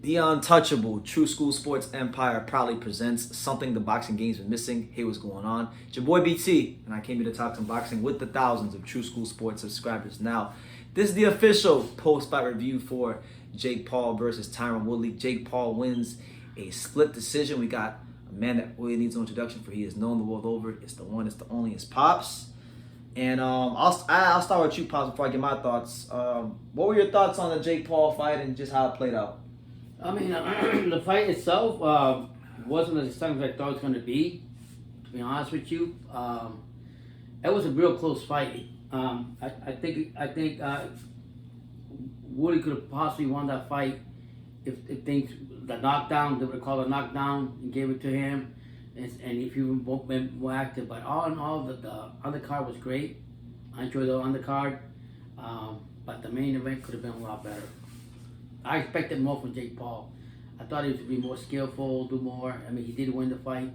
The untouchable True School Sports Empire proudly presents something the boxing game's been missing. Hey, what's going on? It's your boy BT, and I came here to talk some boxing with the thousands of True School Sports subscribers. Now, this is the official post-fight review for Jake Paul versus Tyron Woodley. Jake Paul wins a split decision. We got a man that really needs no introduction, for he is known the world over. It's the one, it's the only, it's Pops. And I'll start with you, Pops, before I get my thoughts. What were your thoughts on the Jake Paul fight and just how it played out? I mean, the fight itself wasn't as exciting as I thought it was going to be. To be honest with you, it was a real close fight. I think Woody could have possibly won that fight if things the knockdown, they would have called a knockdown and gave it to him, and if he would have been more active. But all in all, the undercard was great. I enjoyed the undercard, but the main event could have been a lot better. I expected more from Jake Paul. I thought he was to be more skillful, do more. I mean, he did win the fight,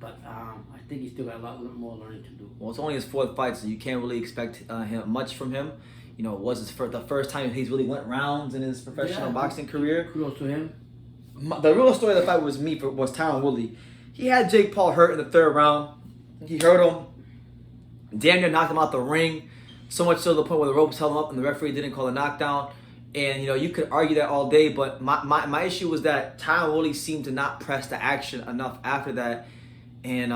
but I think he still got a lot more learning to do. Well, it's only his fourth fight, so you can't really expect much from him. You know, it was the first time he's really went rounds in his professional boxing career. Kudos to him. The real story of the fight was Tyron Woodley. He had Jake Paul hurt in the third round. He hurt him, damn near knocked him out the ring, so much so to the point where the ropes held him up and the referee didn't call a knockdown. And, you know, you could argue that all day, but my issue was that Tyron Woodley seemed to not press the action enough after that. And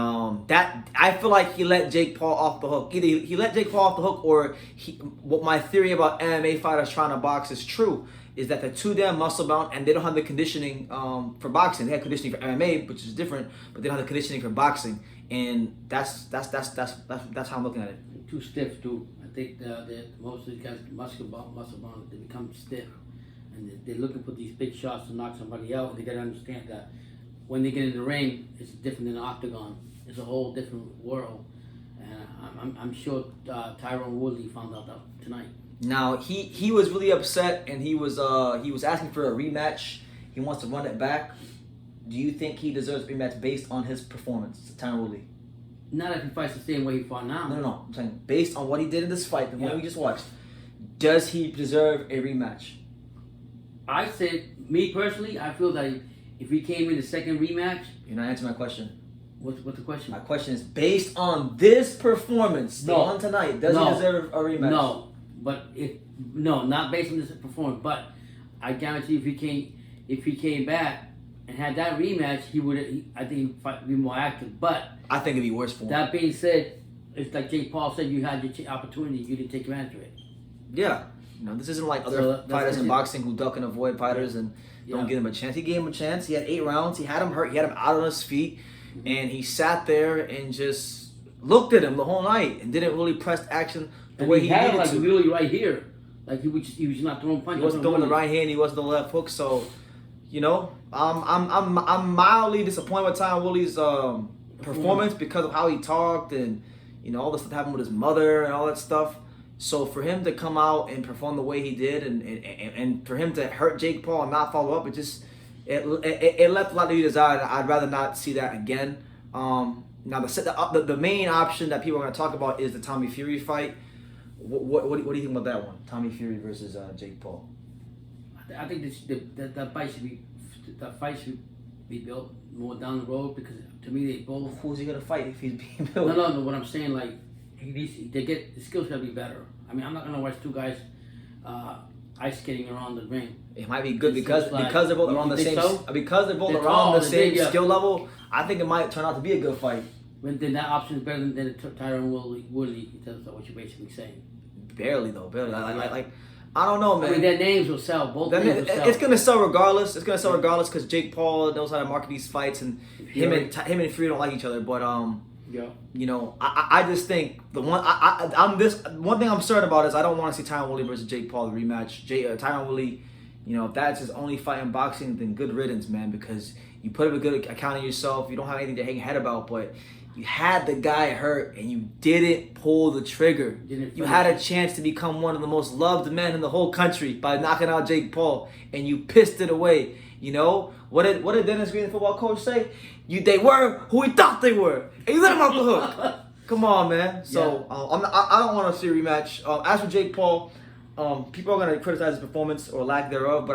that I feel like he let Jake Paul off the hook. Either he let Jake Paul off the hook, or what my theory about MMA fighters trying to box is true, is that they're too damn muscle bound and they don't have the conditioning for boxing. They have conditioning for MMA, which is different, but they don't have the conditioning for boxing. And that's how I'm looking at it. Too stiff too. I think most of these guys muscle bound, they become stiff, and they're looking for these big shots to knock somebody out. And they gotta understand that when they get in the ring, it's different than the octagon. It's a whole different world, and I'm sure Tyron Woodley found out that tonight. Now he was really upset, and he was asking for a rematch. He wants to run it back. Do you think he deserves a rematch based on his performance, Tyron Woodley? Not if he fights the same way he fought now. No. I'm saying based on what he did in this fight, the one we just watched, does he deserve a rematch? I said, me personally, I feel that if he came in the second rematch... You're not answering my question. What's the question? My question is, based on this performance, the one tonight, does he deserve a rematch? No, not based on this performance. But I guarantee if he came back and had that rematch, I think he'd be more active. But I think it'd be worse for him. That being said, it's like Jake Paul said, you had your opportunity, you didn't take advantage of it. Yeah. You know, this isn't like other fighters in boxing who duck and avoid fighters and don't give him a chance. He gave him a chance. He had 8 rounds. He had him hurt. He had him out on his feet. Mm-hmm. And he sat there and just looked at him the whole night and didn't really press action the way he needed like to. Really right here. Like he was not throwing punches. He wasn't throwing the right hand. He wasn't the left hook. So, you know, I'm mildly disappointed with Tyron Woodley's performance because of how he talked and, you know, all the stuff that happened with his mother and all that stuff. So for him to come out and perform the way he did, and for him to hurt Jake Paul and not follow up, it left a lot to be desired. I'd rather not see that again. Now the main option that people are going to talk about is the Tommy Fury fight. What do you think about that one? Tommy Fury versus Jake Paul. I think that fight should be built more down the road, because to me they both. Who's he gonna fight if he's being built? No. What I'm saying, like, the skills gotta be better. I mean, I'm not gonna watch two guys ice skating around the ring. It might be good because they're both around the same. Because they're both around the same skill level. I think it might turn out to be a good fight. But then that option is better than Tyron Woodley. That's what you're basically saying. Barely. I don't know, man. I mean, their names will sell. Both names will sell. It's gonna sell regardless. It's gonna sell regardless because Jake Paul knows how to market these fights, and him and Fury don't like each other. But you know, I just think one thing I'm certain about is I don't want to see Tyron Woodley versus Jake Paul, the rematch. Tyron Woodley, you know, if that's his only fight in boxing, then good riddance, man. Because you put up a good account of yourself. You don't have anything to hang your head about, but you had the guy hurt and you didn't pull the trigger. You had a chance to become one of the most loved men in the whole country by knocking out Jake Paul, and you pissed it away. You know, what did Dennis Green, the football coach, say? They were who he thought they were, and you let him off the hook. Come on, man. So I don't want to see a rematch. As for Jake Paul, people are going to criticize his performance or lack thereof, but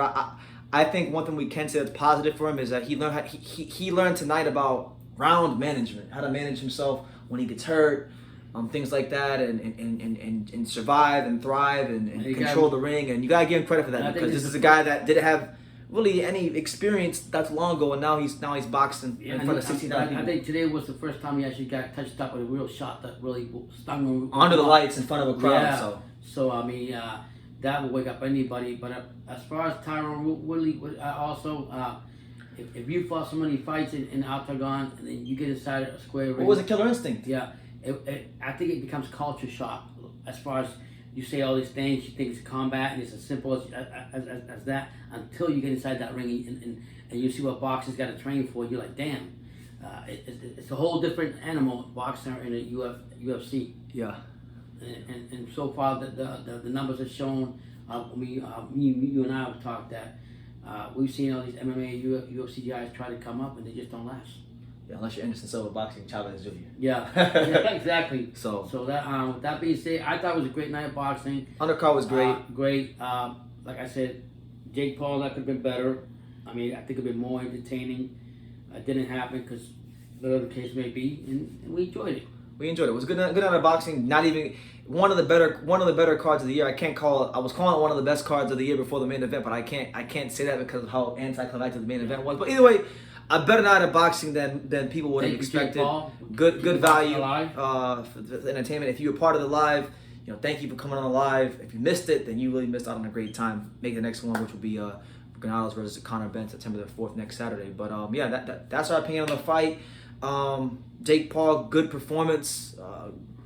I think one thing we can say that's positive for him is that he learned he learned tonight about round management, how to manage himself when he gets hurt, things like that, and survive and thrive and control the ring. And you gotta give him credit for that, because this is a guy that didn't have really any experience that's long ago, and now he's boxing in front of 16,000 people. I think today was the first time he actually got touched up with a real shot that really stung him under the lights in front of a crowd. Yeah. So I mean, that will wake up anybody. But as far as Tyron Woodley, also, if you fought so many fights in the octagon and then you get inside a square ring, what was a Killer Instinct? Yeah, I think it becomes culture shock. As far as you say all these things, you think it's combat and it's as simple as that, until you get inside that ring and you see what boxing's got to train for. You're like, damn, it's a whole different animal, boxing in a UFC. Yeah. And so far the numbers have shown. You and I have talked that we've seen all these MMA, UFC guys try to come up and they just don't last. Yeah, unless you're Anderson Silva boxing Chavez Jr. Yeah, exactly. So that with that being said, I thought it was a great night of boxing. Undercard was great. Great. Like I said, Jake Paul, that could have been better. I mean, I think it'd been more entertaining. It didn't happen because whatever the case may be, and we enjoyed it. We enjoyed it. It was a good night of boxing. Not even one of the better cards of the year. I was calling it one of the best cards of the year before the main event, but I can't say that because of how anticlimactic the main event was. But either way, a better night of boxing than people would have expected. Good value for the entertainment. If you were part of the live, thank you for coming on the live. If you missed it, then you really missed out on a great time. Make the next one, which will be Granados versus Conor Benn, September the 4th, next Saturday. But that's our opinion on the fight. Jake Paul, good performance,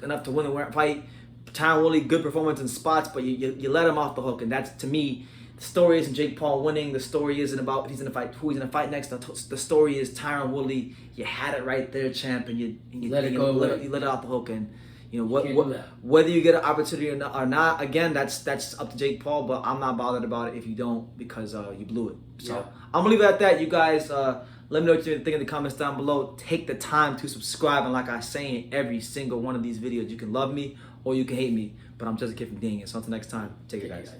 enough to win the fight. Tyron Woodley, good performance in spots, but you let him off the hook, and that's, to me, the story isn't Jake Paul winning. The story isn't about if he's gonna fight, who he's gonna fight next. The story is Tyron Woodley. You had it right there, champ, and you let it go. You let it off the hook, and whether you get an opportunity or not. Again, that's up to Jake Paul, but I'm not bothered about it if you don't, because you blew it. So I'm gonna leave it at that. You guys, let me know what you think in the comments down below. Take the time to subscribe, and like I say in every single one of these videos, you can love me or you can hate me, but I'm just a kid from Daniel. So until next time, take it, guys.